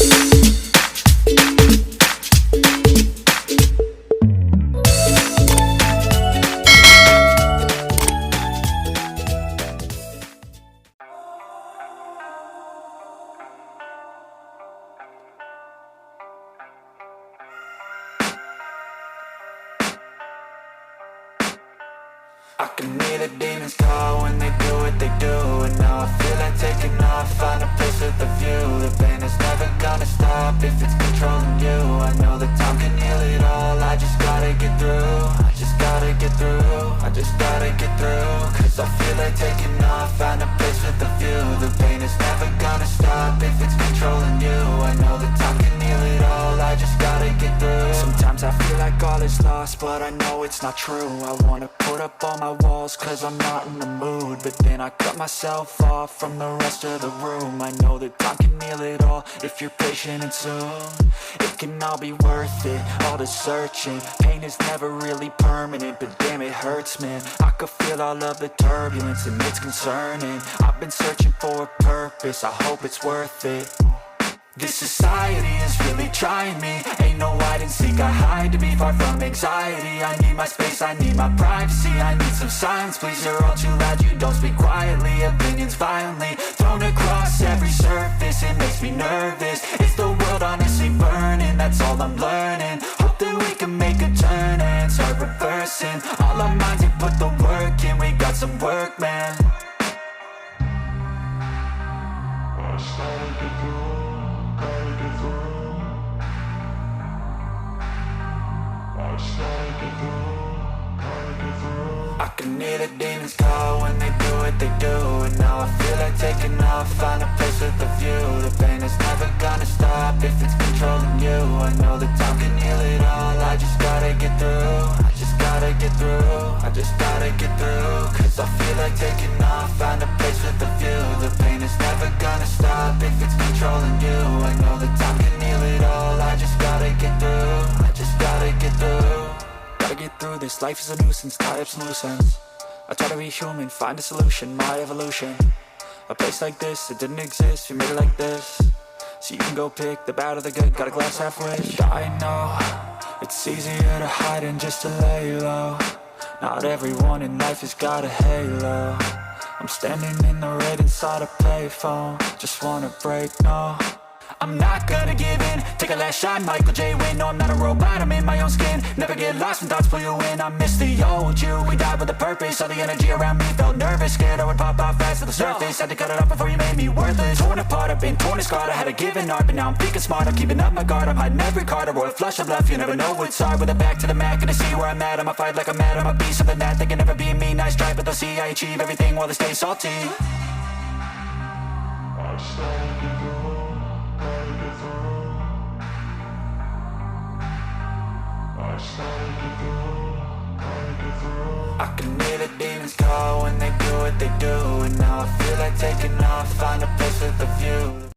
I can hear the demons call when they do what they do. And now I feel like taking off, find a place with a view. The pain is never gonna stop if it's controlling you. I know that time can heal it all, I just gotta get through. I just gotta get through, I just gotta get through. Cause I feel like taking off, find a place with a view. The pain is never gonna stop if it's controlling you. I know that time can heal it all, I just gotta get through. Sometimes I feel like all is lost, but I know it's not true. I wanna put up all my walls cause I'm not in the mood, but then I cut myself off from the rest of the room. I know that time can heal it all if you're patient and soon it can all be worth it, all the searching. Pain is never really permanent, but damn it hurts, man. I could feel all of the turbulence and it's concerning. I've been searching for a purpose, I hope it's worth it. This society is really trying me. Ain't no hide and seek, I hide to be far from anxiety. I need my space, I need my privacy. I need some silence, please, you're all too loud. You don't speak quietly, opinions violently thrown across every surface. It makes me nervous, it's the world honestly burning. That's all I'm learning, hope that we can make a turn and start reversing. All our minds, we put the work in, we got some work, man. I can hear the demons call when they do what they do. And now I feel like taking off, find a place with a view. The pain is never gonna stop if it's controlling you. I know that time can heal it all, I just gotta get through. I just gotta get through, I just gotta get through. Cause I feel like taking off, find a place with a view. The pain is never gonna stop if it's controlling you. I know that time can heal it all, I just gotta get through. I just gotta get through. Gotta get through this, life is a nuisance, tie up some loose ends. I try to be human, find a solution, my evolution. A place like this, it didn't exist, we made it like this. So you can go pick the bad or the good, got a glass halfway. I know, it's easier to hide than just to lay low. Not everyone in life has got a halo. I'm standing in the red inside a payphone, just wanna break, no. I'm not gonna give in, take a last shot, Michael J. Win. No, I'm not a robot, I'm in my own skin. Never get lost when thoughts pull you in. I miss the old you, we died with a purpose. All the energy around me felt nervous, scared I would pop off fast to the surface. Had to cut it off before you made me worthless. Torn apart, I've been torn and scarred. I had a given art, but now I'm thinking smart. I'm keeping up my guard, I'm hiding every card. A royal flush of left, you never know what's hard. With a back to the mat, gonna see where I'm at. I'ma fight like I'm mad, I'ma be something that they can never be me. Nice try, but they'll see I achieve everything while they stay salty. I can hear the demons call when they do what they do. And now I feel like taking off, find a place with a view.